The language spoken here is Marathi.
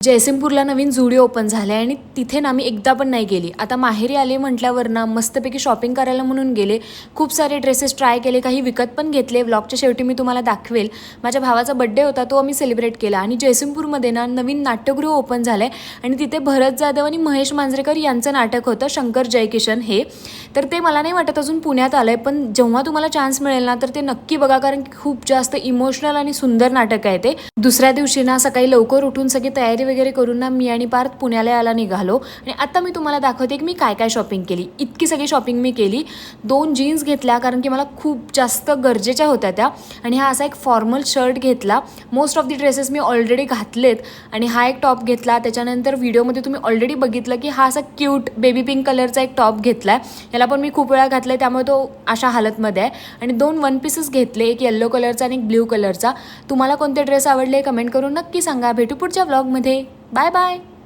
जयसिंगपूरला नवीन झुडिओ ओपन झाले आणि तिथे ना मी एकदा पण नाही गेली. आता माहेरी आले म्हटल्यावर ना मस्तपैकी शॉपिंग करायला म्हणून गेले. खूप सारे ड्रेसेस ट्राय केले, काही विकत पण घेतले. व्लॉगच्या शेवटी मी तुम्हाला दाखवेल. माझ्या भावाचा बड्डे होता, तो आम्ही सेलिब्रेट केला. आणि जयसिंगपूरमध्ये ना नवीन नाट्यगृह ओपन झालं आहे आणि तिथे भरत जाधव आणि महेश मांजरेकर यांचं नाटक होतं, शंकर जयकिशन हे. तर ते मला नाही वाटत अजून पुण्यात आलं आहे, पण जेव्हा तुम्हाला चान्स मिळेल ना तर ते नक्की बघा, कारण खूप जास्त इमोशनल आणि सुंदर नाटक आहे ते. दुसऱ्या दिवशी ना सकाळी लवकर उठून सगळी तयारी वगैरे करून ना मी आणि पार्थ पुण्याला यायला निघालो. आणि आता मी तुम्हाला दाखवते की मी काय काय शॉपिंग केली. इतकी सगळी शॉपिंग मी केली. 2 जीन्स घेतल्या कारण की मला खूप जास्त गरजेच्या होत्या त्या. आणि हा असा एक फॉर्मल शर्ट घेतला. Most of the dresses me already घातलेत. आणि हा एक टॉप घेतला. त्याच्यानंतर व्हिडिओमध्ये तुम्ही ऑलरेडी बघितलं की हा असा क्यूट बेबी पिंक कलरचा एक टॉप घेतला आहे. याला पण मी खूप वेळा घातला आहे, त्यामुळे तो अशा हालतमध्ये आहे. आणि 2 वन पीसेस घेतले, एक येल्लो कलरचा आणि एक ब्ल्यू कलरचा. तुम्हाला कोणते ड्रेस आवडले कमेंट करून नक्की सांगा. भेटू पुढच्या व्लॉगमध्ये. Bye bye.